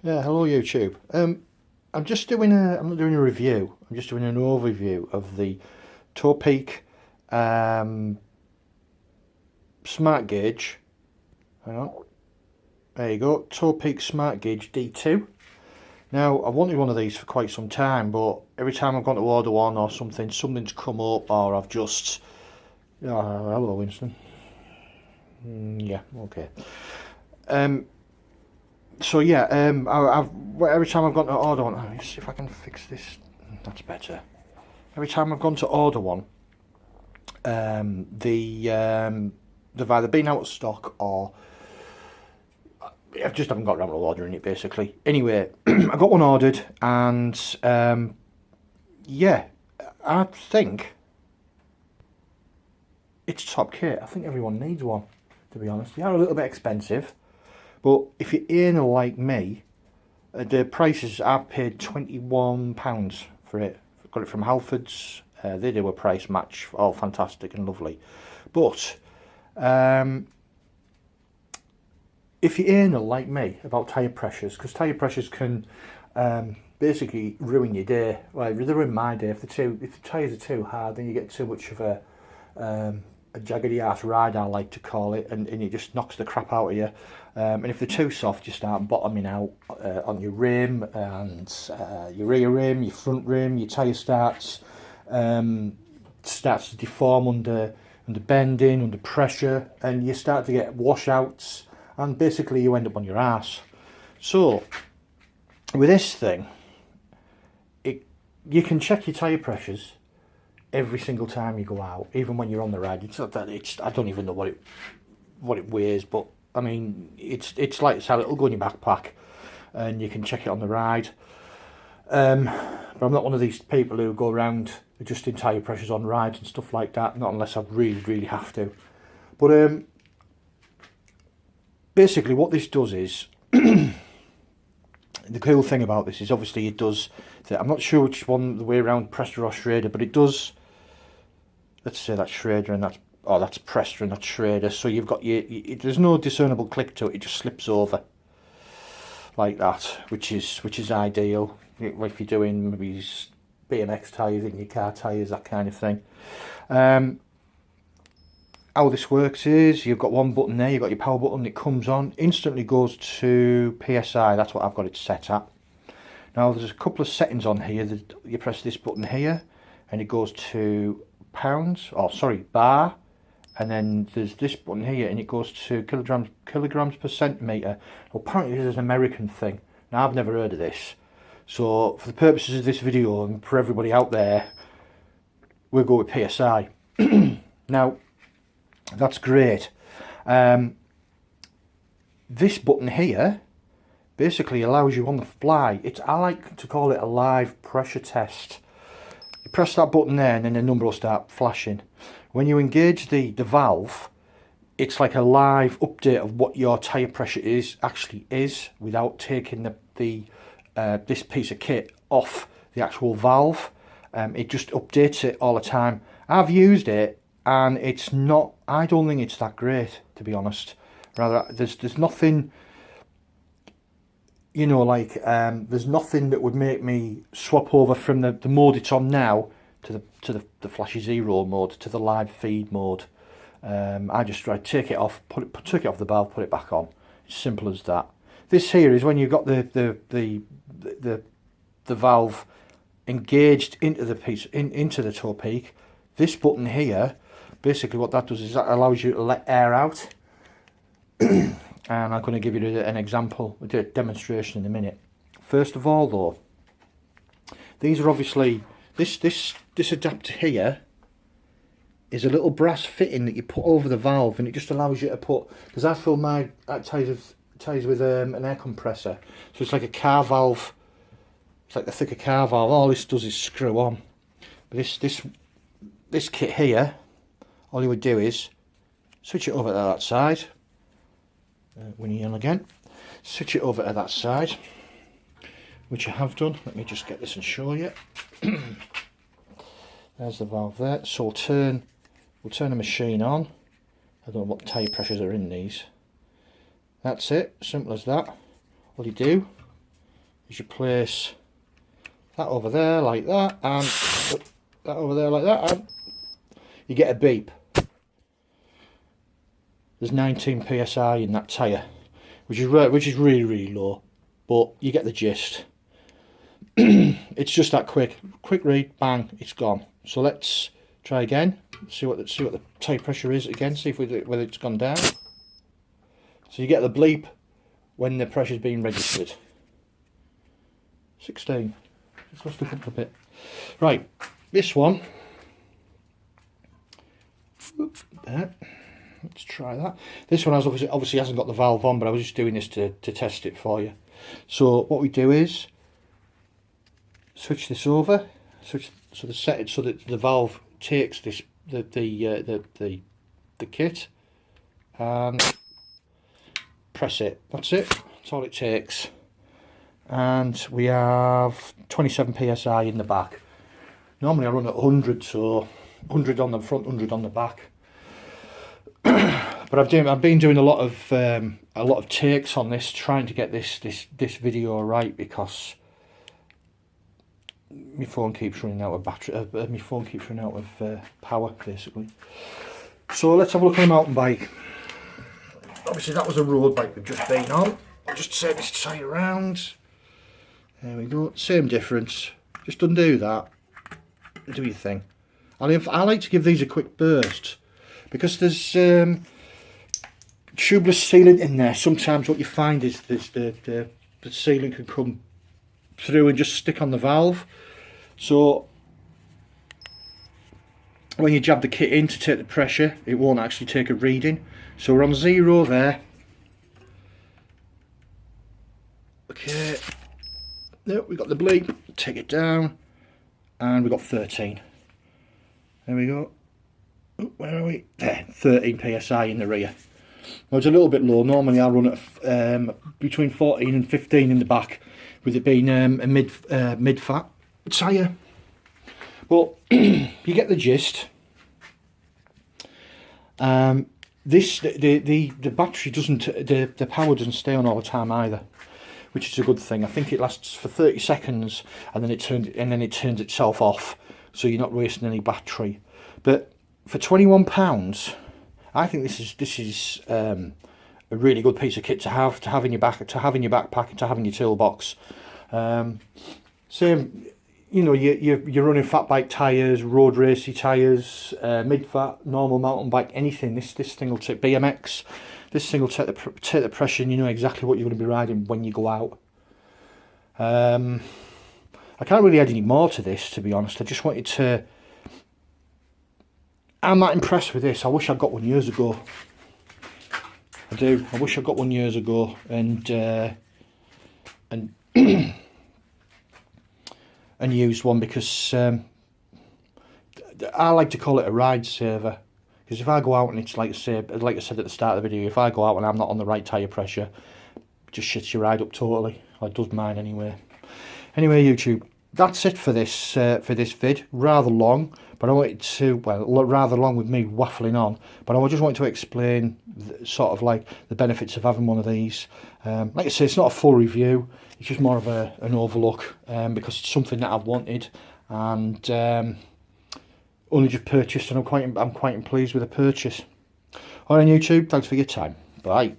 Yeah, hello YouTube. I'm not doing a review. I'm just doing an overview of the Topeak Smartguage. Hang on. There you go. Topeak Smartguage D2. Now, I wanted one of these for quite some time, but every time I've gone to order one or something's come up, or I've just... hello, Winston. Yeah, okay. So yeah, every time I've gone to order one, let's see if I can fix this. That's better. Every time I've gone to order one, they've either been out of stock or I just haven't got around to ordering it, basically. Anyway, I got one ordered, and yeah, I think it's top kit. I think everyone needs one, to be honest. They are a little bit expensive, but if you're anal like me, the prices, I've paid £21 for it. Got it from Halfords. They do a price match, all fantastic and lovely. But if you're anal like me about tyre pressures, because tyre pressures can basically ruin your day. Well, they ruin my day. If the tyres are too hard, then you get too much of a jaggedy ass ride, I like to call it, and it just knocks the crap out of you. And if they're too soft, you start bottoming out on your rim, and your rear rim, your front rim, your tyre starts to deform under bending, under pressure, and you start to get washouts, and basically you end up on your ass. So with this thing, you can check your tyre pressures every single time you go out, even when you're on the ride. I don't even know what it weighs, but I mean, it's like how it'll go in your backpack, and you can check it on the ride. But I'm not one of these people who go around adjusting tyre pressures on rides and stuff like that. Not unless I really have to. But basically, what this does is the cool thing about this is obviously it does. I'm not sure which one, the way around, Pressure or Schrader, but it does. Let's say that's Schrader and that's Pressure and that's Schrader. So you've got there's no discernible click to it. It just slips over like that, which is ideal if you're doing maybe BMX tyres in your car tyres, that kind of thing. How this works is you've got one button there. You've got your power button. It comes on, instantly goes to PSI. That's what I've got it set at. Now there's a couple of settings on here. You press this button here, and it goes to bar, and then there's this button here, and it goes to kilograms per centimetre. Well, apparently this is an American thing. Now I've never heard of this, so for the purposes of this video and for everybody out there, we'll go with PSI. Now that's great. This button here basically allows you on the fly. I like to call it a live pressure test. You press that button there, and then the number will start flashing. When you engage the valve, it's like a live update of what your tyre pressure actually is, without taking this piece of kit off the actual valve. It just updates it all the time. I've used it, and it's not. I don't think it's that great, to be honest. Rather, there's nothing. You know, like there's nothing that would make me swap over from the mode it's on now to the flashy zero mode, to the live feed mode. I just try to take it off, take it off the valve, put it back on. It's simple as that. This here is when you've got the valve engaged into the piece into the Topeak. This button here, basically what that does is that allows you to let air out. And I'm going to give you an example, a demonstration in a minute. First of all, though, these are obviously this adapter here is a little brass fitting that you put over the valve, and it just allows you to put, because I fill my tyres with an air compressor, so it's like a car valve. It's like the thicker car valve. All this does is screw on. But this kit here, all you would do is switch it over to that side. Winnie on again. Switch it over to that side, which I have done. Let me just get this and show you. There's the valve there. So we'll turn the machine on. I don't know what tyre pressures are in these. That's it. Simple as that. All you do is you place that over there like that, and that over there like that, and you get a beep. There's 19 psi in that tyre, which is really low, but you get the gist. It's just that quick read, bang, it's gone. So let's try again. See what the tyre pressure is again. See if whether it's gone down. So you get the bleep when the pressure's being registered. 16. Just lost a couple a bit. Right, this one. There. Let's try that. This one has obviously hasn't got the valve on, but I was just doing this to test it for you. So what we do is switch this over, so the set it so that the valve takes this the kit and press it. That's it. That's all it takes. And we have 27 psi in the back. Normally I run at 100, so 100 on the front, 100 on the back. But I've been doing a lot of takes on this, trying to get this video right, because my phone keeps running out of battery. My phone keeps running out of power, basically. So let's have a look on a mountain bike. Obviously that was a road bike we've just been on. I'll just turn this tyre around. There we go. Same difference. Just undo that. Do your thing. I like to give these a quick burst, because there's tubeless sealant in there. Sometimes what you find is the sealant can come through and just stick on the valve. So when you jab the kit in to take the pressure, it won't actually take a reading. So we're on 0 there. Okay. There, we got the bleep. Take it down, and we got 13. There we go. Oh, where are we? There, 13 psi in the rear. Well, it's a little bit low. Normally I run at between 14 and 15 in the back, with it being a mid-fat tyre. But you get the gist. The battery doesn't, the power doesn't stay on all the time either, which is a good thing. I think it lasts for 30 seconds and then it turns itself off, so you're not wasting any battery. But for £21, I think this is a really good piece of kit to have in your backpack, and to have in your toolbox. Same, you know, you're running fat bike tyres, road racy tyres, mid-fat, normal mountain bike, anything. This thing will take BMX. This thing will take the pressure, and you know exactly what you're going to be riding when you go out. I can't really add any more to this, to be honest. I just wanted to. I'm not impressed with this. I wish I'd got one years ago. I do. I wish I got one years ago, and and used one, because I like to call it a ride saver. Because if I go out and it's like I said at the start of the video, if I go out and I'm not on the right tyre pressure, it just shits your ride up totally. Or it does mine anyway. Anyway, YouTube, that's it for this vid. Rather long, but I wanted to, well, rather long with me waffling on. But I just wanted to explain sort of like the benefits of having one of these. Like I say, it's not a full review. It's just more of an overlook, because it's something that I've wanted, and only just purchased, and I'm quite pleased with the purchase. Alright, YouTube, thanks for your time. Bye.